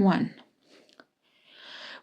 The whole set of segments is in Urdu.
1।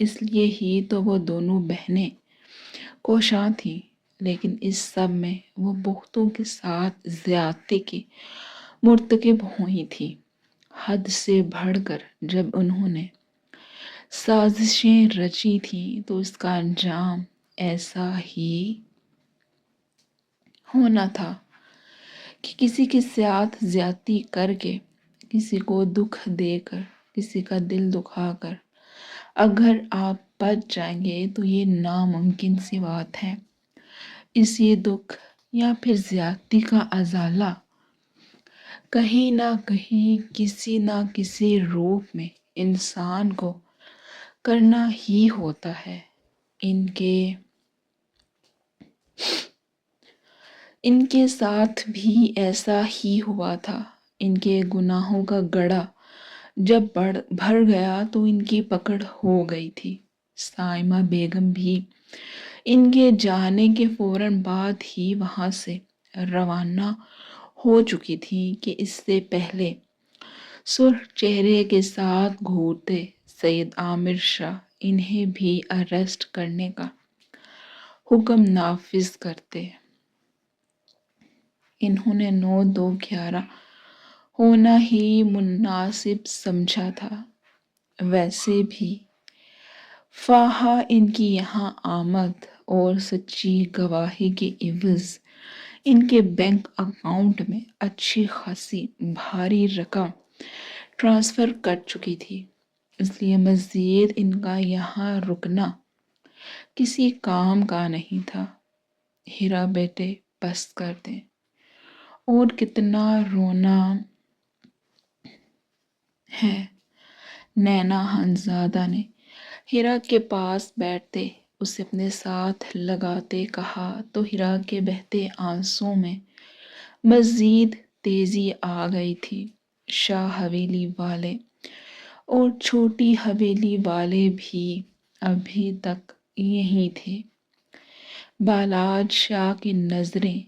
اس لیے ہی تو وہ دونوں بہنیں کوشاں تھیں، لیکن اس سب میں وہ بختوں کے ساتھ زیادتی کی مرتکب ہوئی تھی۔ حد سے بڑھ کر جب انہوں نے سازشیں رچی تھیں تو اس کا انجام ایسا ہی ہونا تھا کہ کسی کے ساتھ زیادتی کر کے، کسی کو دکھ دے کر، کسی کا دل دکھا کر اگر آپ بچ جائیں گے تو یہ ناممکن سی بات ہے۔ اس یہ دکھ یا پھر زیادتی کا ازالہ کہیں نہ کہیں کسی نہ کسی روپ میں انسان کو کرنا ہی ہوتا ہے۔ ان کے ساتھ بھی ایسا ہی ہوا تھا۔ ان کے گناہوں کا گڑھا جب بھر گیا تو ان کی پکڑ ہو گئی تھی۔ سائمہ بیگم بھی ان کے جانے کے فوراً بعد ہی وہاں سے روانہ ہو چکی تھی کہ اس سے پہلے سرخ چہرے کے ساتھ گھورتے سید عامر شاہ انہیں بھی اریسٹ کرنے کا حکم نافذ کرتے۔ انہوں نے 9/2/11 ہونا ہی مناسب سمجھا تھا۔ ویسے بھی فاحہ ان کی یہاں آمد اور سچی گواہی کے عوض ان کے بینک اکاؤنٹ میں اچھی خاصی بھاری رقم ٹرانسفر کر چکی تھی، اس لیے مزید ان کا یہاں رکنا کسی کام کا نہیں تھا۔ ہیرا بیٹے بس کر دیں، اور کتنا رونا ہے۔ نینا خانزادہ نے ہیرا کے پاس بیٹھتے اسے اپنے ساتھ لگاتے کہا تو ہیرا کے بہتے آنسوؤں میں مزید تیزی آ گئی تھی۔ شاہ حویلی والے اور چھوٹی حویلی والے بھی ابھی تک یہیں تھے۔ بالاج شاہ کی نظریں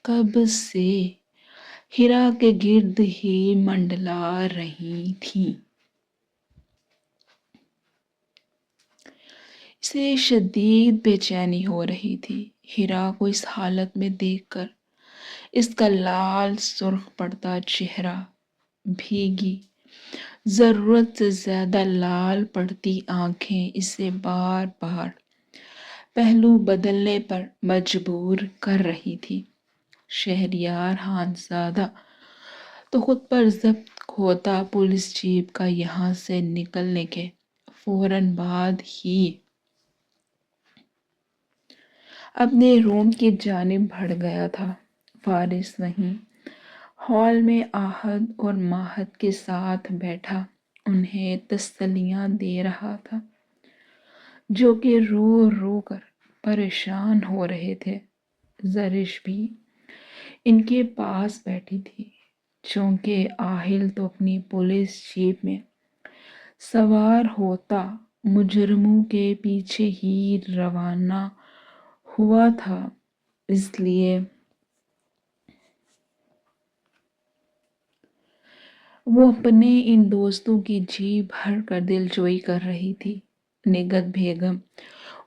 کب سے ہیرا کے گرد ہی منڈلا رہی تھیں۔ اسے شدید بے چینی ہو رہی تھی۔ ہیرا کو اس حالت میں دیکھ کر اس کا لال سرخ پڑتا چہرہ، بھیگی ضرورت سے زیادہ لال پڑتی آنکھیں اسے بار بار پہلو بدلنے پر مجبور کر رہی تھی۔ شہریار خانزادہ تو خود پر ضبط کھوتا پولیس جیپ کا یہاں سے نکلنے کے فوراً بعد ہی اپنے روم کی جانب بڑھ گیا تھا۔ فارس وہیں ہال میں آہد اور ماہد کے ساتھ بیٹھا انہیں تسلیاں دے رہا تھا، جو کہ رو رو کر پریشان ہو رہے تھے۔ زرش بھی ان کے پاس بیٹھی تھی، چونکہ آہل تو اپنی پولیس جیپ میں سوار ہوتا مجرموں کے پیچھے ہی روانہ ہوا تھا، اس لیے وہ اپنے ان دوستوں کی جی بھر کر دلجوئی کر رہی تھی۔ نگہت بیگم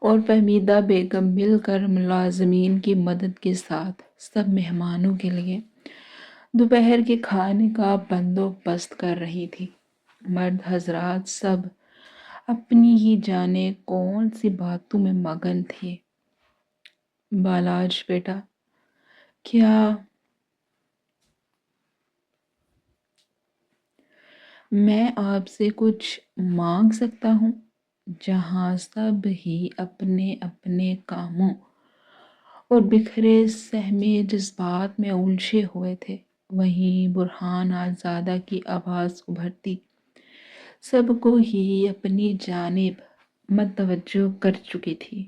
اور فہمیدہ بیگم مل کر ملازمین کی مدد کے ساتھ سب مہمانوں کے لیے دوپہر کے کھانے کا بندوبست کر رہی تھی۔ مرد حضرات سب اپنی ہی جانے کون سی باتوں میں مگن تھے۔ بالاج بیٹا، کیا میں آپ سے کچھ مانگ سکتا ہوں؟ جہاں سب ہی اپنے اپنے کاموں اور بکھرے سہمے جذبات میں الجھے ہوئے تھے، وہیں برہان خانزادہ کی آواز ابھرتی سب کو ہی اپنی جانب متوجہ کر چکی تھی،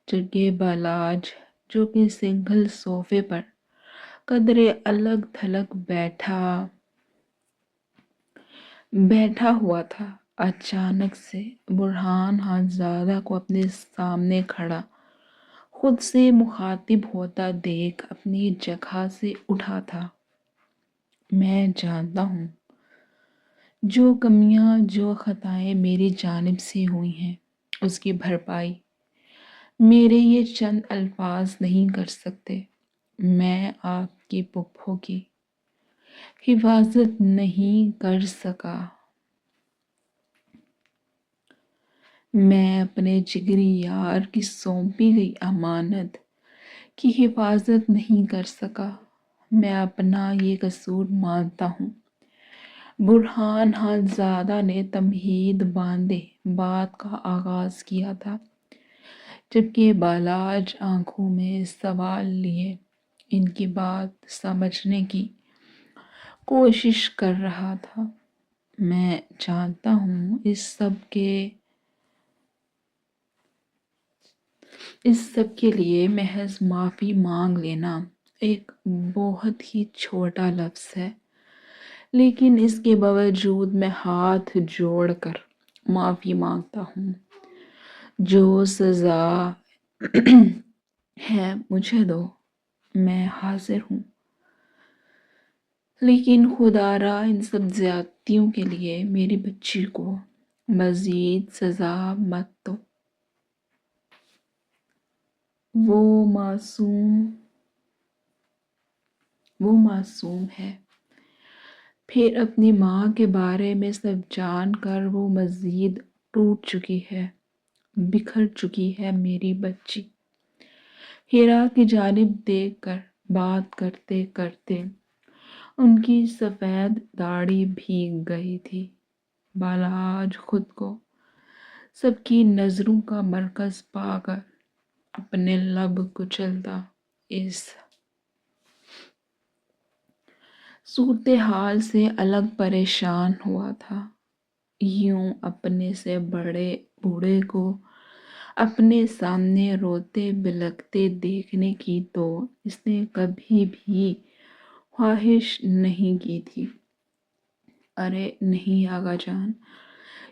جبکہ بالاج جو کہ سنگھل صوفے پر قدرے الگ تھلگ بیٹھا ہوا تھا، اچانک سے برہان خانزادہ کو اپنے سامنے کھڑا خود سے مخاطب ہوتا دیکھ اپنی جگہ سے اٹھا تھا۔ میں جانتا ہوں جو کمیاں جو خطائیں میری جانب سے ہوئی ہیں اس کی بھرپائی میرے یہ چند الفاظ نہیں کر سکتے۔ میں آپ کی پپھوں کی حفاظت نہیں کر سکا، میں اپنے جگری یار کی سونپی گئی امانت کی حفاظت نہیں کر سکا۔ میں اپنا یہ قصور مانتا ہوں۔ برہان خان زادہ نے تمہید باندھے بات کا آغاز کیا تھا، جبکہ بالاج آنکھوں میں سوال لیے ان کی بات سمجھنے کی کوشش کر رہا تھا۔ میں جانتا ہوں اس سب کے لیے محض معافی مانگ لینا ایک بہت ہی چھوٹا لفظ ہے، لیکن اس کے باوجود میں ہاتھ جوڑ کر معافی مانگتا ہوں۔ جو سزا ہے مجھے دو، میں حاضر ہوں، لیکن خدا را ان سب زیادتیوں کے لیے میری بچی کو مزید سزا مت دو۔ وہ معصوم ہے۔ پھر اپنی ماں کے بارے میں سب جان کر وہ مزید ٹوٹ چکی ہے، بکھر چکی ہے میری بچی۔ ہیرا کی جانب دیکھ کر بات کرتے کرتے ان کی سفید داڑھی بھیگ گئی تھی۔ بالاج خود کو سب کی نظروں کا مرکز پا کر اپنے لب کچلتا اس صورتحال سے الگ پریشان ہوا تھا۔ یوں اپنے سے بڑے بوڑھے کو اپنے سامنے روتے بلکتے دیکھنے کی تو اس نے کبھی بھی خواہش نہیں کی تھی۔ ارے نہیں آغا جان،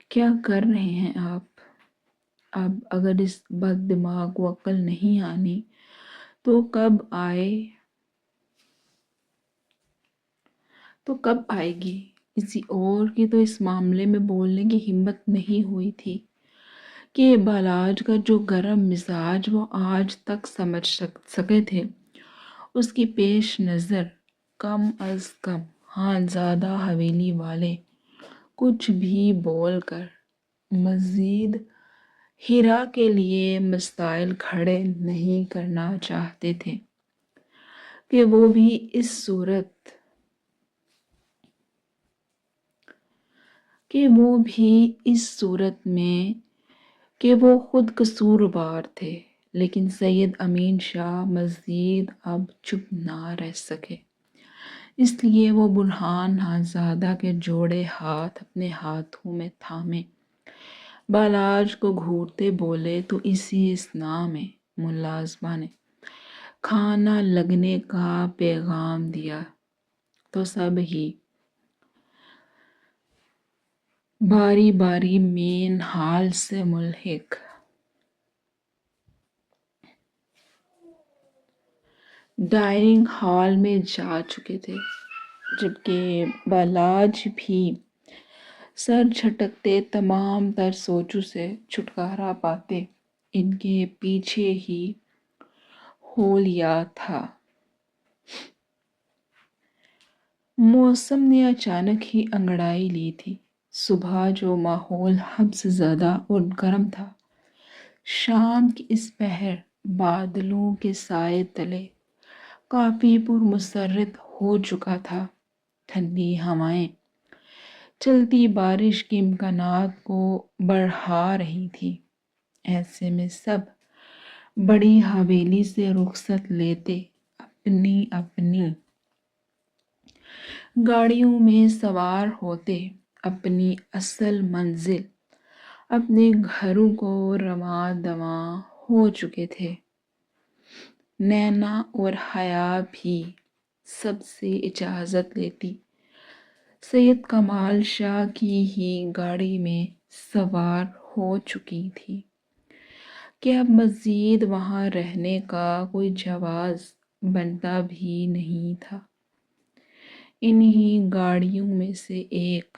کیا کر رہے ہیں آپ؟ اب اگر اس بد دماغ کو عقل نہیں آنی تو کب آئے گی؟ کسی اور کی تو اس معاملے میں بولنے کی ہمت نہیں ہوئی تھی کہ بالاج کا جو گرم مزاج وہ آج تک سمجھ سکے تھے، اس کی پیش نظر کم از کم خانزادہ حویلی والے کچھ بھی بول کر مزید ہیرا کے لیے مسائل کھڑے نہیں کرنا چاہتے تھے کہ وہ بھی اس صورت میں کہ وہ خود قصوروار تھے۔ لیکن سید امین شاہ مزید اب چپ نہ رہ سکے، اس لیے وہ برہان خان زادہ کے جوڑے ہاتھ اپنے ہاتھوں میں تھامے بالاج کو گھورتے بولے، تو اسی اثناء میں ملازمہ نے کھانا لگنے کا پیغام دیا تو سب ہی باری باری مین ہال سے ملحق ڈائننگ ہال میں جا چکے تھے، جبکہ بالاج بھی سر جھٹکتے تمام تر سوچوں سے چھٹکارا پاتے ان کے پیچھے ہی ہو لیا تھا۔ موسم نے اچانک ہی انگڑائی لی تھی۔ صبح جو ماحول حبس زدہ اور گرم تھا، شام کی اس پہر بادلوں کے سائے تلے کافی پرمسرت ہو چکا تھا۔ ٹھنڈی ہوائیں چلتی بارش کے امکانات کو بڑھا رہی تھی۔ ایسے میں سب بڑی حویلی سے رخصت لیتے اپنی اپنی گاڑیوں میں سوار ہوتے اپنی اصل منزل، اپنے گھروں کو رواں دواں ہو چکے تھے۔ نینا اور حیا بھی سب سے اجازت لیتی سید کمال شاہ کی ہی گاڑی میں سوار ہو چکی تھی کہ اب مزید وہاں رہنے کا کوئی جواز بنتا بھی نہیں تھا۔ انہی گاڑیوں میں سے ایک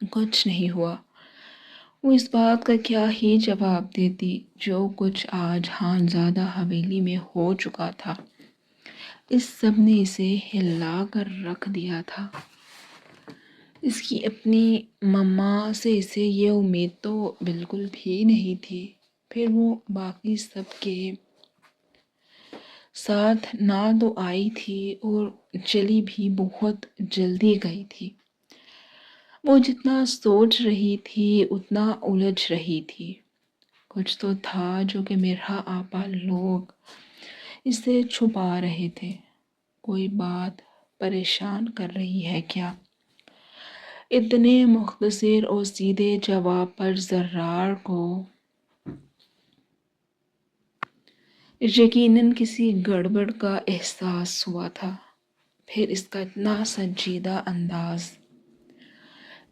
کچھ نہیں ہوا۔ وہ اس بات کا کیا ہی جواب دیتی، جو کچھ آج خانزادہ حویلی میں ہو چکا تھا اس سب نے اسے ہلا کر رکھ دیا تھا۔ اس کی اپنی مما سے اسے یہ امید تو بالکل بھی نہیں تھی، پھر وہ باقی سب کے ساتھ نہ تو آئی تھی اور چلی بھی بہت جلدی گئی تھی۔ وہ جتنا سوچ رہی تھی اتنا الجھ رہی تھی۔ کچھ تو تھا جو کہ میرا آپا لوگ اسے چھپا رہے تھے۔ کوئی بات پریشان کر رہی ہے کیا؟ اتنے مختصر اور سیدھے جواب پر زرار کو یقیناً کسی گڑبڑ کا احساس ہوا تھا۔ پھر اس کا اتنا سنجیدہ انداز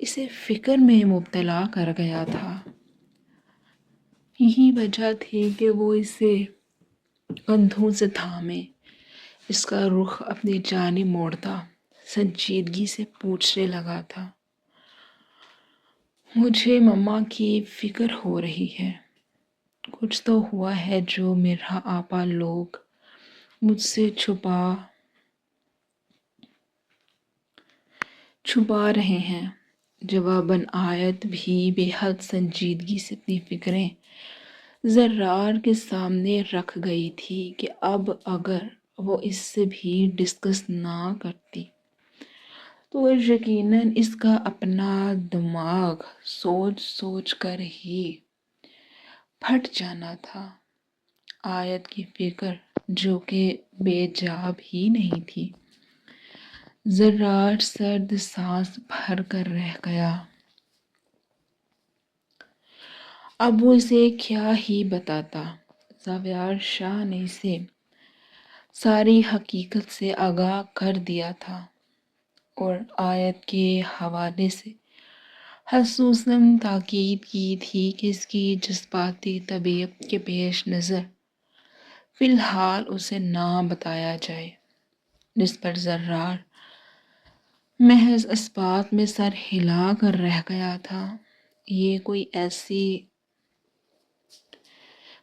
اسے فکر میں مبتلا کر گیا تھا۔ یہی وجہ تھی کہ وہ اسے کندھوں سے تھامے اس کا رخ اپنی جانب موڑتا سنجیدگی سے پوچھنے لگا تھا، مجھے مما کی فکر ہو رہی ہے۔ کچھ تو ہوا ہے جو میرا آپا لوگ مجھ سے چھپا رہے ہیں۔ جواباً آیت بھی بے حد سنجیدگی سے اپنی فکریں زرار کے سامنے رکھ گئی تھی کہ اب اگر وہ اس سے بھی ڈسکس نہ کرتی تو یقیناً اس کا اپنا دماغ سوچ سوچ کر ہی پھٹ جانا تھا۔ آیت کی فکر جو کہ بے جا بھی نہیں تھی، زرار سرد سانس بھر کر رہ گیا۔ اب وہ اسے کیا ہی بتاتا۔ زاویار شاہ نے اسے ساری حقیقت سے آگاہ کر دیا تھا اور آیت کے حوالے سے خصوصاً تاکید کی تھی کہ اس کی جذباتی طبیعت کے پیش نظر فی الحال اسے نہ بتایا جائے، جس پر زرار محض اس بات میں سر ہلا کر رہ گیا تھا۔ یہ کوئی ایسی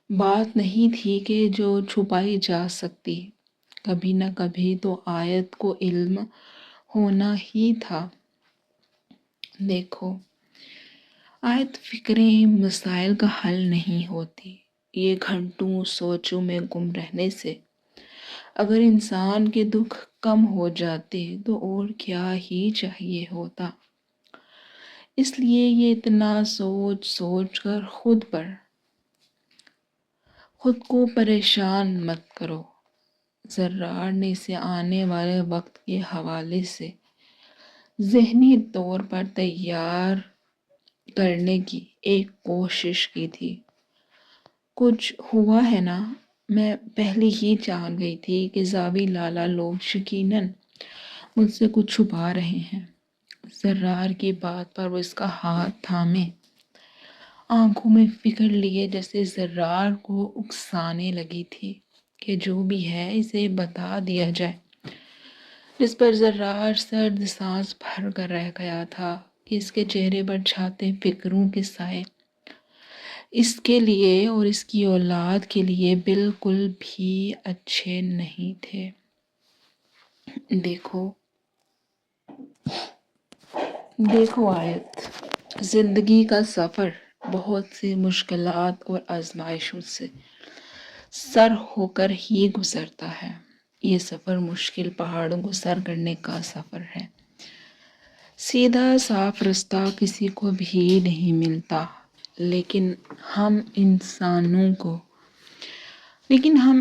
بات نہیں تھی کہ جو چھپائی جا سکتی، کبھی نہ کبھی تو آیت کو علم ہونا ہی تھا۔ دیکھو آیت، فکریں مسائل کا حل نہیں ہوتی۔ یہ گھنٹوں سوچوں میں گم رہنے سے اگر انسان کے دکھ کم ہو جاتے تو اور کیا ہی چاہیے ہوتا۔ اس لیے یہ اتنا سوچ سوچ کر خود کو پریشان مت کرو۔ زرار نے اسے آنے والے وقت کے حوالے سے ذہنی طور پر تیار کرنے کی ایک کوشش کی تھی۔ کچھ ہوا ہے نا؟ میں پہلے ہی جان گئی تھی کہ زاوی لالا لوگ یقیناً مجھ سے کچھ چھپا رہے ہیں۔ زرار کی بات پر وہ اس کا ہاتھ تھامے آنکھوں میں فکر لیے جیسے زرار کو اکسانے لگی تھی کہ جو بھی ہے اسے بتا دیا جائے، جس پر زرار سرد سانس بھر کر رہ گیا تھا کہ اس کے چہرے پر چھاتے فکروں کے سائے اس کے لیے اور اس کی اولاد کے لیے بالکل بھی اچھے نہیں تھے۔ دیکھو آیت، زندگی کا سفر بہت سی مشکلات اور آزمائشوں سے سر ہو کر ہی گزرتا ہے۔ یہ سفر مشکل پہاڑوں کو سر کرنے کا سفر ہے۔ سیدھا صاف رستہ کسی کو بھی نہیں ملتا، لیکن ہم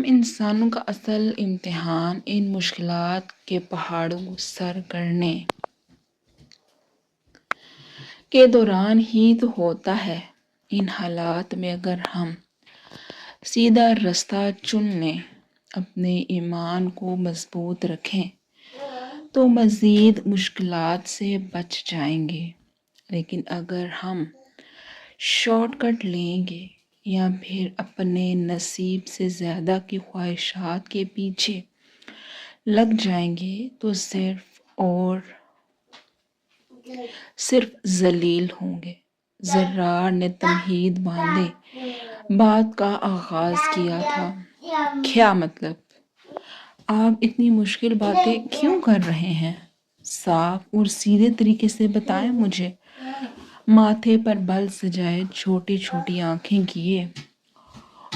انسانوں کا اصل امتحان ان مشکلات کے پہاڑوں کو سر کرنے کے دوران ہی تو ہوتا ہے۔ ان حالات میں اگر ہم سیدھا رستہ چن لیں، اپنے ایمان کو مضبوط رکھیں تو مزید مشکلات سے بچ جائیں گے، لیکن اگر ہم شارٹ کٹ لیں گے یا پھر اپنے نصیب سے زیادہ کی خواہشات کے پیچھے لگ جائیں گے تو صرف اور صرف ذلیل ہوں گے۔ زرار نے تمہید باندھے بات کا آغاز کیا تھا۔ کیا مطلب؟ آپ اتنی مشکل باتیں کیوں کر رہے ہیں؟ صاف اور سیدھے طریقے سے بتائیں مجھے۔ ماتھے پر بل سجائے چھوٹی چھوٹی آنکھیں کیے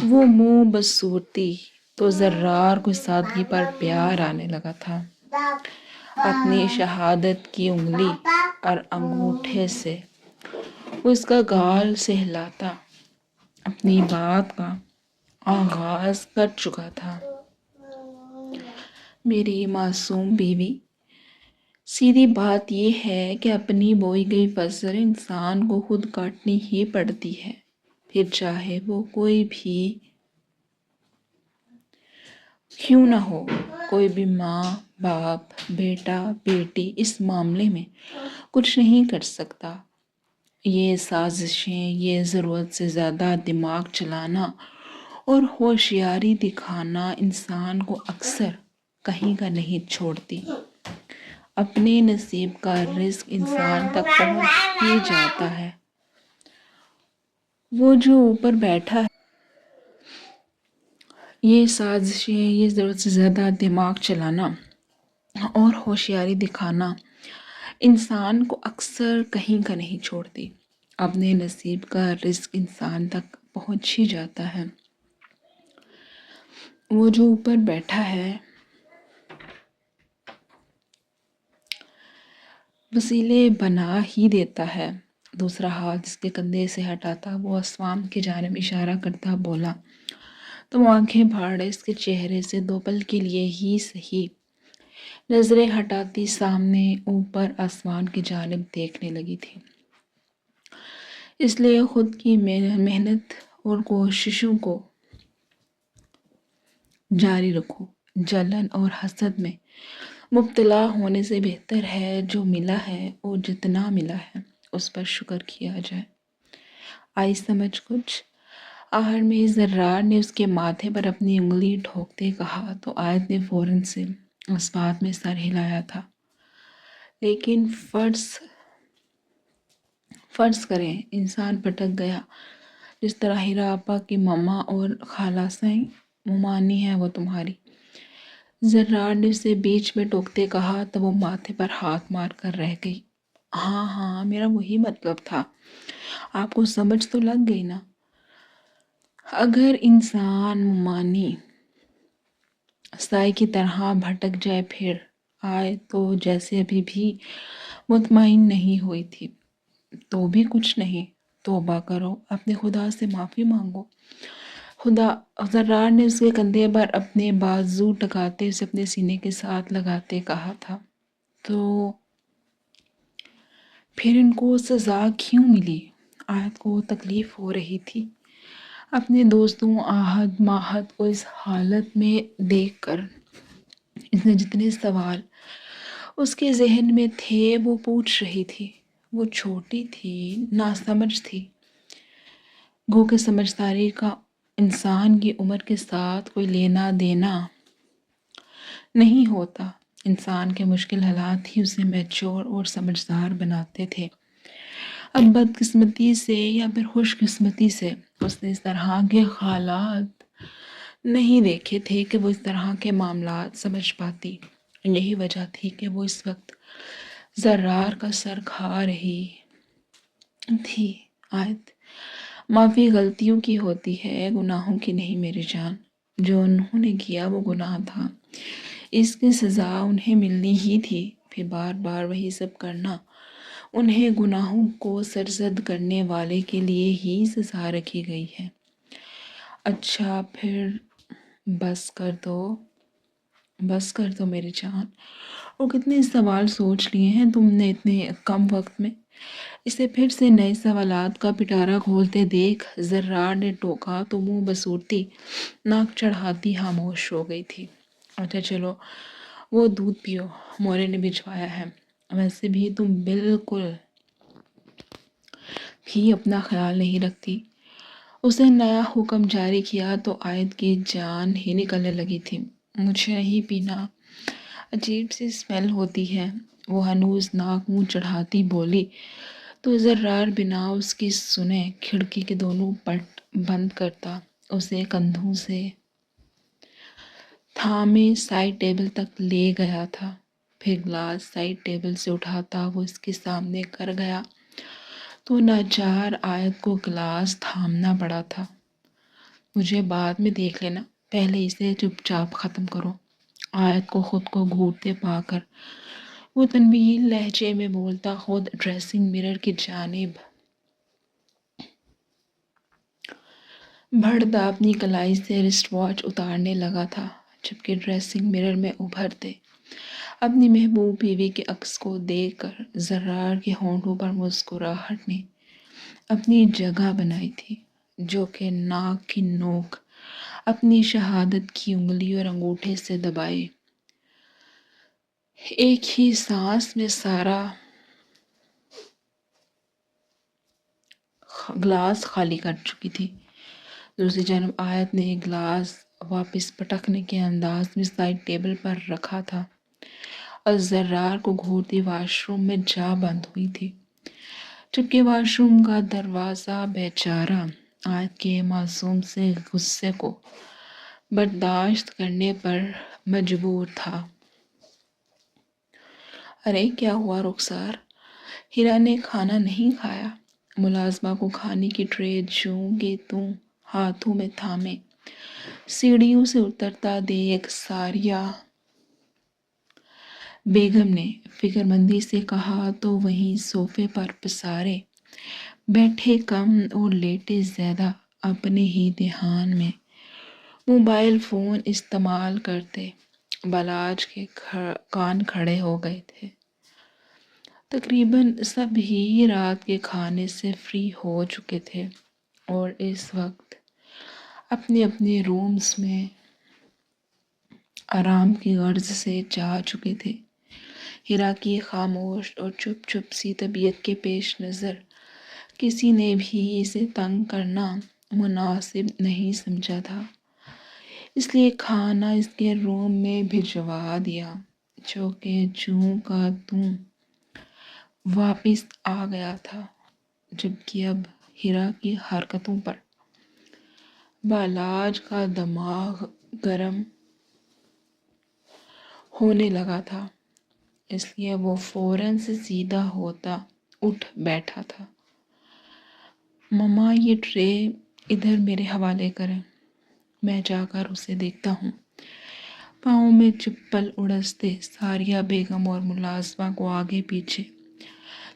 وہ منہ بس صورتی تو زرار کو سادگی پر پیار آنے لگا تھا۔ اپنی شہادت کی انگلی اور انگوٹھے سے اس کا گال سہلاتا اپنی بات کا آغاز کر چکا تھا۔ میری معصوم بیوی، سیدھی بات یہ ہے کہ اپنی بوئی گئی فصل انسان کو خود کاٹنی ہی پڑتی ہے، پھر چاہے وہ کوئی بھی کیوں نہ ہو۔ کوئی بھی ماں، باپ، بیٹا، بیٹی اس معاملے میں کچھ نہیں کر سکتا۔ یہ سازشیں، یہ ضرورت سے زیادہ دماغ چلانا اور ہوشیاری دکھانا انسان کو اکثر کہیں کا نہیں چھوڑتی۔ اپنے نصیب کا رزق انسان تک پہنچ ہی جاتا ہے۔ وہ جو اوپر بیٹھا ہے، یہ سازشیں، یہ ضرورت سے زیادہ دماغ چلانا اور ہوشیاری دکھانا انسان کو اکثر کہیں کا نہیں چھوڑتی۔ اپنے نصیب کا رزق انسان تک پہنچ ہی جاتا ہے۔ وہ جو اوپر بیٹھا ہے وسیلے بنا ہی دیتا ہے۔ دوسرا ہاتھ جس کے کندھے سے ہٹاتا وہ آسمان کی جانب اشارہ کرتا بولا، تم آنکھیں پھاڑے اس کے چہرے سے دو پل کے لیے ہی صحیح نظریں ہٹاتی سامنے اوپر آسمان کی جانب دیکھنے لگی تھی۔ اس لیے خود کی محنت اور کوششوں کو جاری رکھو۔ جلن اور حسد میں مبتلا ہونے سے بہتر ہے جو ملا ہے اور جتنا ملا ہے اس پر شکر کیا جائے۔ آئی سمجھ کچھ؟ آخر میں زرار نے اس کے ماتھے پر اپنی انگلی ٹھوکتے کہا تو آیت نے فوراً سے اس بات میں سر ہلایا تھا۔ لیکن فرض کریں انسان بھٹک گیا جس طرح ہیرا آپا کی ماما اور خالہ سائیں ممانی ہے وہ تمہاری۔ زرار نے اسے بیچ میں ٹوکتے کہا تو وہ ماتھے پر ہاتھ مار کر رہ گئی۔ ہاں میرا وہی مطلب تھا، آپ کو سمجھ تو لگ گئی نا۔ اگر انسان ممانی سائے کی طرح بھٹک جائے پھر آئے تو جیسے ابھی بھی مطمئن نہیں ہوئی تھی تو بھی کچھ نہیں، توبہ کرو، اپنے خدا سے معافی مانگو۔ زرار نے اس کے کندھے پر اپنے بازو ٹکاتے اسے اپنے سینے کے ساتھ لگاتے کہا تھا، تو پھر ان کو سزا کیوں ملی؟ آیت کو تکلیف ہو رہی تھی۔ اپنے دوستوں آہد ماہد کو اس حالت میں دیکھ کر اس نے جتنے سوال اس کے ذہن میں تھے وہ پوچھ رہی تھی۔ وہ چھوٹی تھی، ناسمجھ تھی، گو کہ سمجھداری کا انسان کی عمر کے ساتھ کوئی لینا دینا نہیں ہوتا۔ انسان کے مشکل حالات ہی اسے میچور اور سمجھدار بناتے تھے۔ اب بدقسمتی سے یا پھر خوش قسمتی سے اس نے اس طرح کے حالات نہیں دیکھے تھے کہ وہ اس طرح کے معاملات سمجھ پاتی۔ یہی وجہ تھی کہ وہ اس وقت زرار کا سر کھا رہی تھی۔ آیت، معافی غلطیوں کی ہوتی ہے، گناہوں کی نہیں میری جان۔ جو انہوں نے کیا وہ گناہ تھا، اس کی سزا انہیں ملنی ہی تھی۔ پھر بار بار وہی سب کرنا، انہیں گناہوں کو سرزد کرنے والے کے لیے ہی سزا رکھی گئی ہے۔ اچھا پھر بس کر دو میری جان، اور کتنے سوال سوچ لیے ہیں تم نے اتنے کم وقت میں؟ اسے پھر سے نئے سوالات کا پٹارا کھولتے دیکھ زرار نے ٹوکا تو منہ بسورتی ناک چڑھاتی خاموش ہو گئی تھی۔ اچھا چلو وہ دودھ پیو، مورے نے بھجوایا ہے۔ ویسے بھی تم بالکل بھی اپنا خیال نہیں رکھتی۔ اسے نیا حکم جاری کیا تو آیت کی جان ہی نکلنے لگی تھی۔ مجھے نہیں پینا، عجیب سی اسمیل ہوتی ہے۔ وہ ہنوز ناک منہ چڑھاتی بولی تو زرار بنا اس کی سنے کھڑکی کے دونوں پٹ بند کرتا اسے کندھوں سے تھامے سائڈ ٹیبل تک لے گیا تھا۔ پھر گلاس سائڈ ٹیبل سے اٹھاتا وہ اس کے سامنے کر گیا تو ناچار آیت کو گلاس تھامنا پڑا تھا۔ مجھے بعد میں دیکھ لینا، پہلے اسے چپ چاپ ختم کرو۔ آیت کو خود کو گھوٹتے پا کر وہ تنبیہی لہجے میں بولتا خود ڈریسنگ مرر کی جانب بڑھتا اپنی کلائی سے رسٹ واچ اتارنے لگا تھا، جبکہ ڈریسنگ مرر میں ابھرتے اپنی محبوب بیوی کے عکس کو دیکھ کر زرار کے ہونٹوں پر مسکراہٹ نے اپنی جگہ بنائی تھی، جو کہ ناک کی نوک اپنی شہادت کی انگلی اور انگوٹھے سے دبائے ایک ہی سانس میں سارا گلاس خالی کر چکی تھی۔ دوسری جانب آیت نے ایک گلاس واپس پٹکنے کے انداز میں سائڈ ٹیبل پر رکھا تھا اور زرار کو گھورتی واش روم میں جا بند ہوئی تھی، جبکہ واش روم کا دروازہ بیچارہ آیت کے معصوم سے غصے کو برداشت کرنے پر مجبور تھا۔ ارے کیا ہوا رخسار؟ ہیرا نے کھانا نہیں کھایا؟ ملازمہ کو کھانے کی ٹرے جوں کہ توں ہاتھوں میں تھامے سیڑھیوں سے اترتا دیکھ ساریہ بیگم نے فکر مندی سے کہا تو وہیں صوفے پر پسارے بیٹھے کم اور لیٹے زیادہ اپنے ہی دھیان میں موبائل فون استعمال کرتے بالاج کے کان کھڑے ہو گئے تھے۔ تقریباً سب ہی رات کے کھانے سے فری ہو چکے تھے اور اس وقت اپنے اپنے رومز میں آرام کی غرض سے جا چکے تھے۔ ہیرا کی خاموش اور چپ چپ سی طبیعت کے پیش نظر کسی نے بھی اسے تنگ کرنا مناسب نہیں سمجھا تھا، اس لیے کھانا اس کے روم میں بھجوا دیا، جو کہ جوں کا توں واپس آ گیا تھا، جبکہ اب ہیرا کی حرکتوں پر بالاج کا دماغ گرم ہونے لگا تھا، اس لیے وہ فوراً سے سیدھا ہوتا اٹھ بیٹھا تھا۔ مما یہ ٹرے ادھر میرے حوالے کریں، میں جا کر اسے دیکھتا ہوں۔ پاؤں میں چپل اڑستے ساریہ بیگم اور ملازمہ کو آگے پیچھے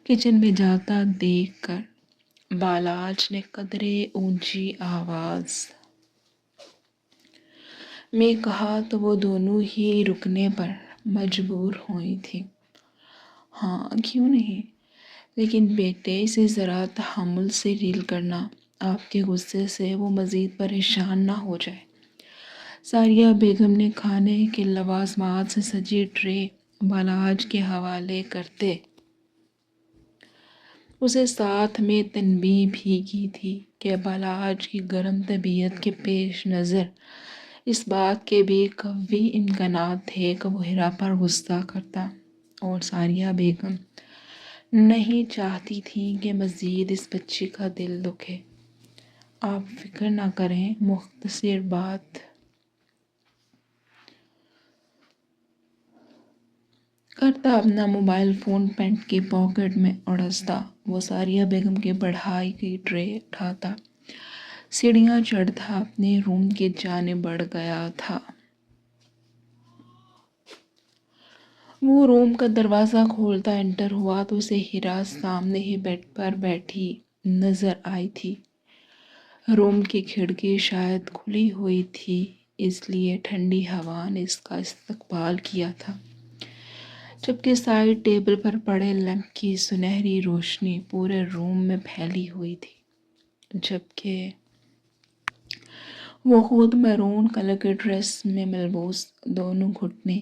کچن میں جاتا دیکھ کر بالاج نے قدرے اونچی آواز میں کہا تو وہ دونوں ہی رکنے پر مجبور ہوئی تھی۔ ہاں کیوں نہیں، لیکن بیٹے اسے ذرا تحمل سے ڈیل کرنا، آپ کے غصے سے وہ مزید پریشان نہ ہو جائے۔ ساریہ بیگم نے کھانے کے لوازمات سے سجی ٹرے بالاج کے حوالے کرتے اسے ساتھ میں تنبیہ بھی کی تھی کہ بالاج کی گرم طبیعت کے پیش نظر اس بات کے بھی قوی امکانات تھے کہ وہ ہیرا پر غصہ کرتا، اور ساریہ بیگم نہیں چاہتی تھیں کہ مزید اس بچی کا دل دکھے۔ آپ فکر نہ کریں، مختصر بات کرتا اپنا موبائل فون پینٹ کی پاکٹ میں اڑستا وہ ساریہ بیگم کے بڑھائی کی ٹرے اٹھاتا سیڑھیاں چڑھتا اپنے روم کی جانب بڑھ گیا تھا۔ وہ روم کا دروازہ کھولتا انٹر ہوا تو اسے ہیرا سامنے ہی بیڈ پر بیٹھی نظر آئی تھی۔ روم کی کھڑکی شاید کھلی ہوئی تھی، اس لیے ٹھنڈی ہوا نے اس کا استقبال کیا تھا، جبکہ سائڈ ٹیبل پر پڑے لیمپ کی سنہری روشنی پورے روم میں پھیلی ہوئی تھی، جبکہ وہ خود میرون کلر کے ڈریس میں ملبوس دونوں گھٹنے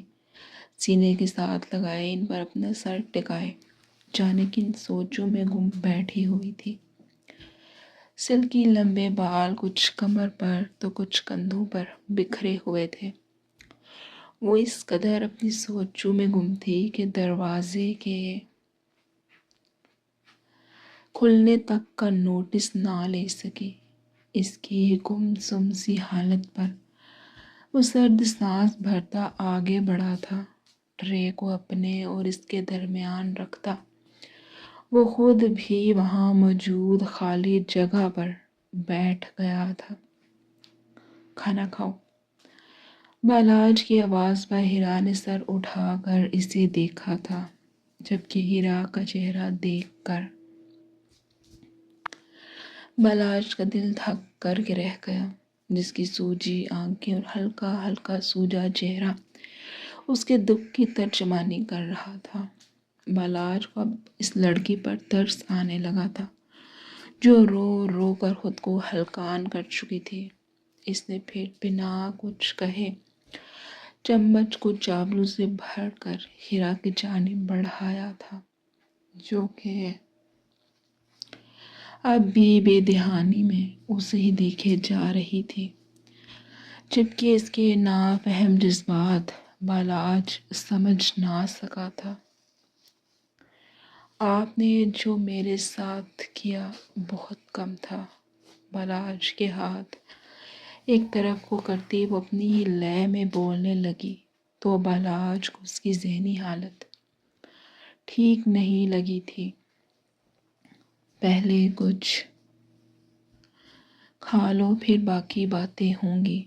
سینے کے ساتھ لگائے ان پر اپنا سر ٹکائے جانے کن سوچوں میں گم بیٹھی ہوئی تھی۔ سلکی لمبے بال کچھ کمر پر تو کچھ کندھوں پر بکھرے ہوئے تھے، وہ اس قدر اپنی سوچوں میں گم تھی کہ دروازے کے کھلنے تک کا نوٹس نہ لے سکی۔ اس کی گم سم سی حالت پر وہ سرد سانس بھرتا آگے بڑھا تھا، ٹرے کو اپنے اور اس کے درمیان رکھتا۔ وہ خود بھی وہاں موجود خالی جگہ پر بیٹھ گیا تھا۔ کھانا کھاؤ۔ بالاج کی آواز پر ہیرا نے سر اٹھا کر اسے دیکھا تھا، جبکہ ہیرا کا چہرہ دیکھ کر بالاج کا دل دھک کر کے رہ گیا، جس کی سوجی آنکھیں اور ہلکا ہلکا سوجا چہرہ اس کے دکھ کی ترجمانی کر رہا تھا۔ بالاج کو اب اس لڑکی پر ترس آنے لگا تھا، جو رو رو کر خود کو ہلکان کر چکی تھی۔ اس نے پھر بنا کچھ کہے چمچ کو چاولوں سے بھر کر ہیرا کی جانب بڑھایا تھا، جو کہ اب بھی بے دہانی میں اسے ہی دیکھے جا رہی تھی، جبکہ اس کے نافہم جذبات بالاج سمجھ نہ سکا تھا۔ آپ نے جو میرے ساتھ کیا بہت کم تھا۔ بالاج کے ہاتھ ایک طرف کو کرتی وہ اپنی ہی لے میں بولنے لگی تو بالاج کو اس کی ذہنی حالت ٹھیک نہیں لگی تھی۔ پہلے کچھ کھا لو پھر باقی باتیں ہوں گی۔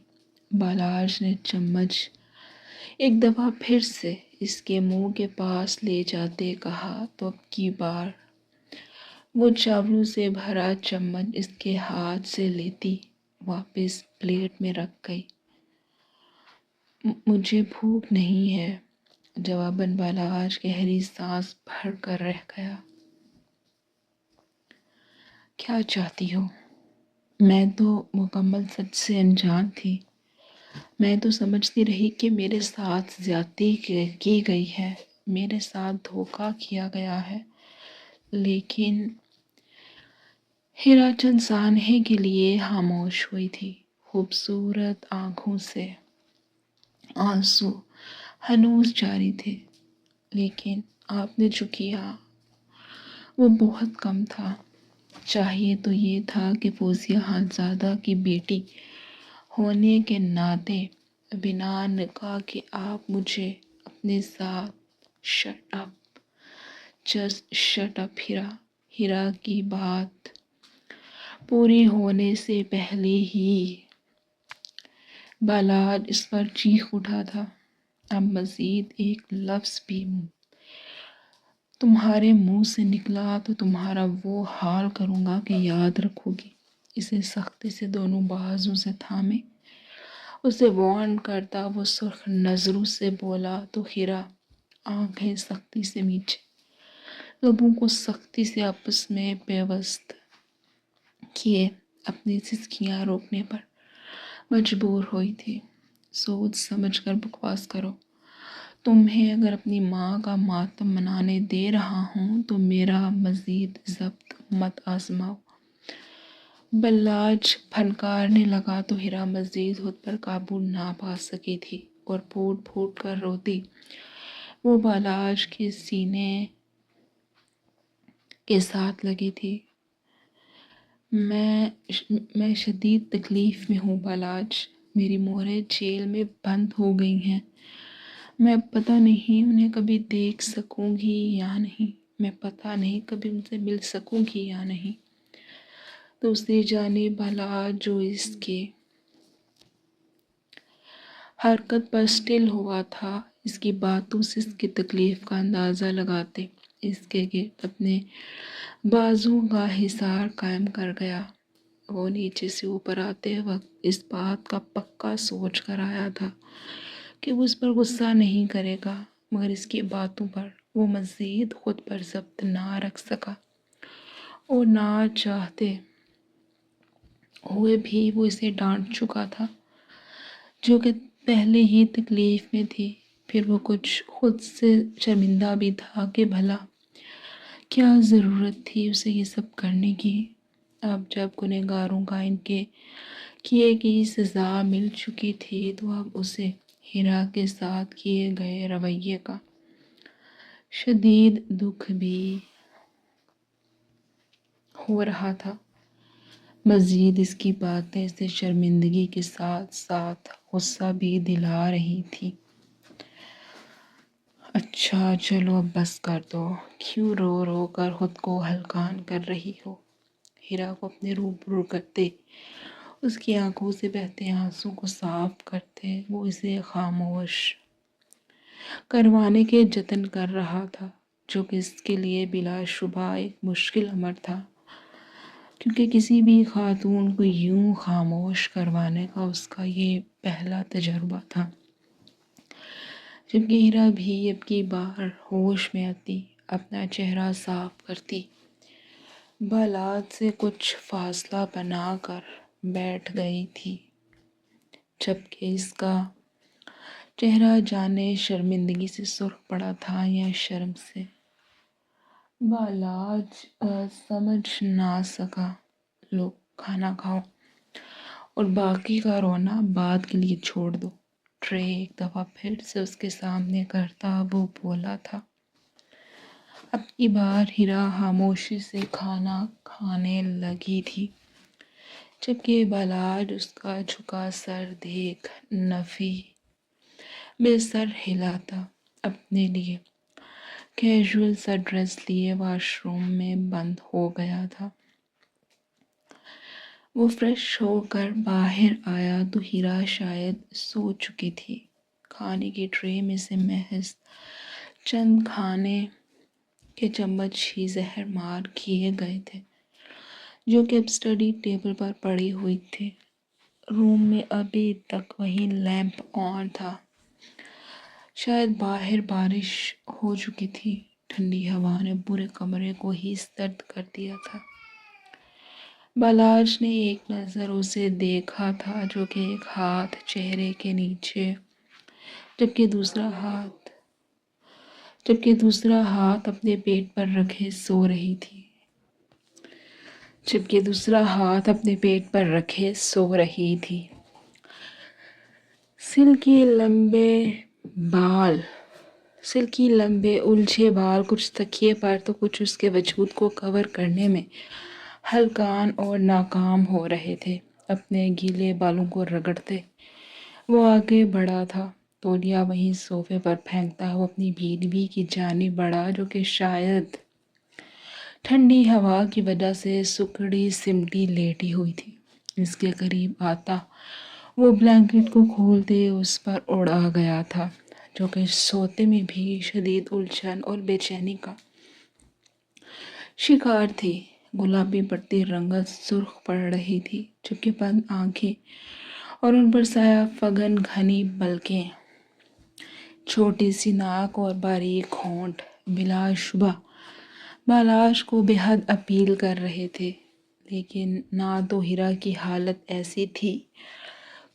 بالاج نے چمچ ایک دفعہ پھر سے اس کے منہ کے پاس لے جاتے کہا تو اب کی بار وہ چاولوں سے بھرا چمچ اس کے ہاتھ سے لیتی واپس پلیٹ میں رکھ گئی۔ مجھے بھوک نہیں ہے، جواباً بالاج گہری سانس بھر کر رہ گیا۔ کیا چاہتی ہو؟ میں تو مکمل سچ سے انجان تھی۔ میں تو سمجھتی رہی کہ میرے ساتھ زیادتی کی گئی ہے، میرے ساتھ دھوکہ کیا گیا ہے، لیکن ہیرا چند سانحے کے لیے خاموش ہوئی تھی۔ خوبصورت آنکھوں سے آنسو ہنوز جاری تھے، لیکن آپ نے جو کیا وہ بہت کم تھا۔ چاہیے تو یہ تھا کہ فوزیہ خانزادہ کی بیٹی ہونے کے ناطے بنا نکاح کے آپ مجھے اپنے ساتھ shut up, just shut up ہیرا۔ ہیرا کی بات پوری ہونے سے پہلے ہی بالاج اس پر چیخ اٹھا تھا۔ اب مزید ایک لفظ بھی تمہارے منہ سے نکلا تو تمہارا وہ حال کروں گا کہ یاد رکھو گی۔ اسے سختی سے دونوں بازوں سے تھامے اسے وارن کرتا وہ سرخ نظروں سے بولا تو ہیرا آنکھیں سختی سے نیچے، لبوں کو سختی سے آپس میں پیوست کیے اپنی سسکیاں روکنے پر مجبور ہوئی تھی۔ سوچ سمجھ کر بکواس کرو۔ تمہیں اگر اپنی ماں کا ماتم منانے دے رہا ہوں تو میرا مزید ضبط مت آزماؤ۔ بالاج پھنکارنے لگا تو ہیرا مزید خود پر قابو نہ پا سکی تھی اور پھوٹ پھوٹ کر روتی وہ بالاج کے سینے کے ساتھ لگی تھی۔ میں شدید تکلیف میں ہوں بالاج، میری مہریں جیل میں بند ہو گئی ہیں، میں پتہ نہیں انہیں کبھی دیکھ سکوں گی یا نہیں، میں پتہ نہیں کبھی ان سے مل سکوں گی یا نہیں۔ دوسری جانب بالاج جو اس کے حرکت پر سٹل ہوا تھا، اس کی باتوں سے اس کی تکلیف کا اندازہ لگاتے اس کے گرد اپنے بازوؤں کا حصار قائم کر گیا۔ وہ نیچے سے اوپر آتے وقت اس بات کا پکا سوچ کر آیا تھا کہ وہ اس پر غصہ نہیں کرے گا، مگر اس کی باتوں پر وہ مزید خود پر ضبط نہ رکھ سکا اور نہ چاہتے ہوئے بھی وہ اسے ڈانٹ چکا تھا، جو کہ پہلے ہی تکلیف میں تھی۔ پھر وہ کچھ خود سے شرمندہ بھی تھا کہ بھلا کیا ضرورت تھی اسے یہ سب کرنے کی۔ اب جب گنہگاروں کا ان کے کیے کی سزا مل چکی تھی تو اب اسے ہیرا کے ساتھ کیے گئے رویے کا شدید دکھ بھی ہو رہا تھا۔ مزید اس کی باتیں اسے شرمندگی کے ساتھ ساتھ غصہ بھی دلا رہی تھی۔ اچھا چلو اب بس کر دو، کیوں رو رو کر خود کو ہلکان کر رہی ہو؟ ہیرا کو اپنے روبرو کرتے، اس کی آنکھوں سے بہتے آنسوں کو صاف کرتے وہ اسے خاموش کروانے کے جتن کر رہا تھا، جو کہ اس کے لیے بلا شبہ ایک مشکل امر تھا، کیونکہ کسی بھی خاتون کو یوں خاموش کروانے کا اس کا یہ پہلا تجربہ تھا۔ جبکہ ہیرا بھی اب کی بار ہوش میں آتی، اپنا چہرہ صاف کرتی، بالات سے کچھ فاصلہ بنا کر بیٹھ گئی تھی، جبکہ اس کا چہرہ جانے شرمندگی سے سرخ پڑا تھا یا شرم سے۔ بالاج سمجھ نہ سکا۔ لو کھانا کھاؤ اور باقی کا رونا بعد کے لیے چھوڑ دو، ٹرے ایک دفعہ پھر سے اس کے سامنے کرتا وہ بولا تھا۔ اب کی بار ہیرا خاموشی سے کھانا کھانے لگی تھی، جبکہ بالاج اس کا جھکا سر دیکھ نفی بے سر ہلاتا، اپنے لیے کیجول سا ڈریس لیے واش روم میں بند ہو گیا تھا۔ وہ فریش ہو کر باہر آیا تو ہیرا شاید سو چکی تھی۔ کھانے کی ٹرے میں سے محض چند کھانے کے چمچ ہی زہر مار کیے گئے تھے، جو کہ اب اسٹڈی ٹیبل پر پڑی ہوئی تھے۔ روم میں ابھی تک وہی لیمپ آن تھا، شاید باہر بارش ہو چکی تھی، ٹھنڈی ہوا نے پورے کمرے کو ہی سرد کر دیا تھا۔ بالاج نے ایک نظر اسے دیکھا تھا، جو کہ ایک ہاتھ چہرے کے نیچے جبکہ دوسرا ہاتھ اپنے پیٹ پر رکھے سو رہی تھی۔ سلکی لمبے الجھے بال کچھ تکیے پر تو کچھ اس کے وجود کو کور کرنے میں ہلکان اور ناکام ہو رہے تھے۔ اپنے گیلے بالوں کو رگڑتے وہ آگے بڑھا تھا، تولیہ وہیں صوفے پر پھینکتا وہ اپنی بیوی کی جانب بڑھا، جو کہ شاید ٹھنڈی ہوا کی وجہ سے سکڑی سمٹی لیٹی ہوئی تھی۔ اس کے قریب آتا وہ بلینکٹ کو کھولتے اس پر اڑا گیا تھا، جو کہ سوتے میں بھی شدید الجھن اور بے چینی کا شکار تھی۔ گلابی بڑھتی رنگت سرخ پڑ رہی تھی، جبکہ بند آنکھیں اور ان پر سایہ فگن گھنی پلکیں، چھوٹی سی ناک اور باریک ہونٹ بلا شبہ بالاج کو بے حد اپیل کر رہے تھے، لیکن نہ تو ہیرا کی حالت ایسی تھی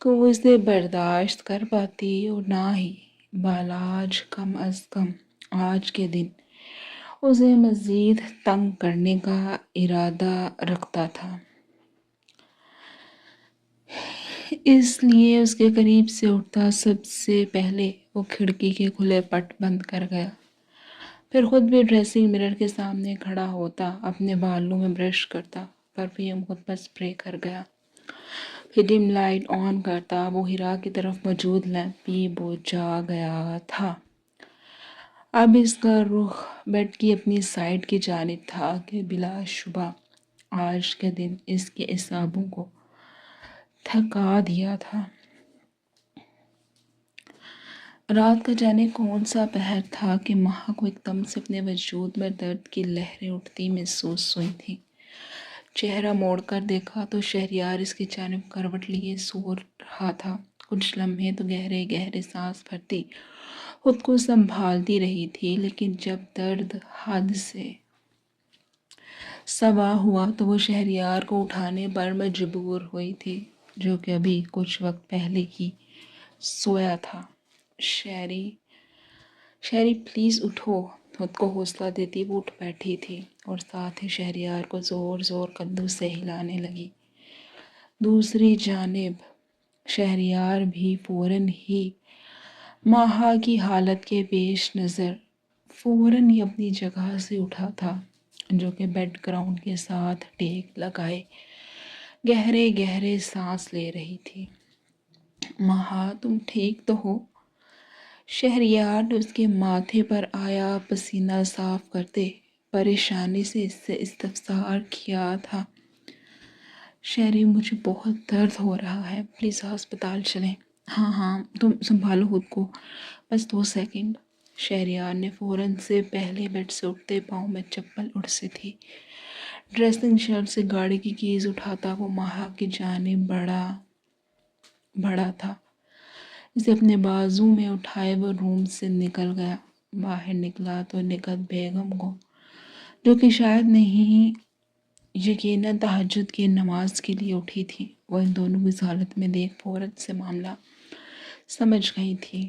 کہ وہ اسے برداشت کر پاتی اور نہ ہی بالاج کم از کم آج کے دن اسے مزید تنگ کرنے کا ارادہ رکھتا تھا۔ اس لیے اس کے قریب سے اٹھتا سب سے پہلے وہ کھڑکی کے کھلے پٹ بند کر گیا، پھر خود بھی ڈریسنگ مرر کے سامنے کھڑا ہوتا، اپنے بالوں میں برش کرتا، پرفیوم خود پر اسپرے کر گیا، پھر ڈم لائٹ آن کرتا۔ وہ ہیرا کی طرف موجود لیمپ بھی بجھا گیا تھا۔ اب اس کا رخ بیڈ کی اپنی سائڈ کی جانب تھا کہ بلا شبہ آج کے دن اس کے اعصابوں کو تھکا دیا تھا۔ رات کا جانے کون سا پہر تھا کہ مہا کو ایک دم سے اپنے وجود میں درد کی لہریں اٹھتی محسوس ہوئی تھیں۔ چہرہ موڑ کر دیکھا تو شہریار اس کی جانب کروٹ لیے سو رہا تھا۔ کچھ لمحے تو گہرے گہرے سانس بھرتی خود کو سنبھالتی رہی تھی، لیکن جب درد حد سے سوا ہوا تو وہ شہریار کو اٹھانے پر مجبور ہوئی تھی، جو کہ ابھی کچھ وقت پہلے ہی سویا تھا۔ شہری پلیز اٹھو، خود کو حوصلہ دیتی وہ اٹھ بیٹھی تھی اور ساتھ ہی شہریار کو زور زور کندھوں سے ہلانے لگی۔ دوسری جانب شہریار بھی فوراً ہی ماہا کی حالت کے پیش نظر فوراً ہی اپنی جگہ سے اٹھا تھا، جو کہ بیک گراؤنڈ کے ساتھ ٹیک لگائے گہرے گہرے سانس لے رہی تھی۔ ماہا تم ٹھیک تو ہو؟ شہریار نے اس کے ماتھے پر آیا پسینہ صاف کرتے پریشانی سے اس سے استفسار کیا تھا۔ شہری مجھے بہت درد ہو رہا ہے، پلیز ہسپتال چلیں۔ ہاں ہاں تم سنبھالو خود کو، بس 2 سیکنڈ۔ شہریار نے فوراً سے پہلے بیڈ سے اٹھتے پاؤں میں چپل اڑ سی تھی، ڈریسنگ شرٹ سے گاڑی کی کیز اٹھاتا وہ ماہا کی جانب بڑھا تھا۔ اسے اپنے بازو میں اٹھائے وہ روم سے نکل گیا۔ باہر نکلا تو نکہت بیگم کو، جو کہ شاید نہیں یقیناً تہجد کی نماز کے لیے اٹھی تھی، وہ ان دونوں کی اس حالت میں دیکھ فوراً سے معاملہ سمجھ گئی تھی۔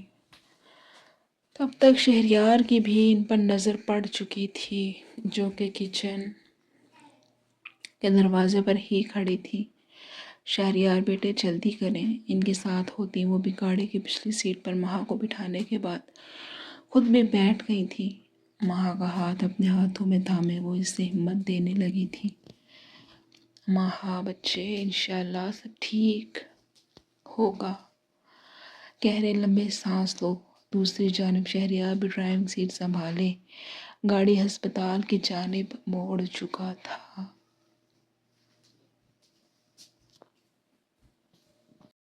تب تک شہریار کی بھی ان پر نظر پڑ چکی تھی، جو کہ کچن کے دروازے پر ہی کھڑی تھی۔ شہریار بیٹے جلدی کریں، ان کے ساتھ ہوتی وہ بھی گاڑی کی پچھلی سیٹ پر ماہا کو بٹھانے کے بعد خود بھی بیٹھ گئی تھی۔ ماہا کا ہاتھ اپنے ہاتھوں میں تھامے وہ اس سے ہمت دینے لگی تھی۔ ماہا بچے، انشاءاللہ سب ٹھیک ہوگا۔ گہرے لمبے سانس لو۔ دوسری جانب شہریار بھی ڈرائیونگ سیٹ سنبھالے گاڑی ہسپتال کی جانب موڑ چکا تھا۔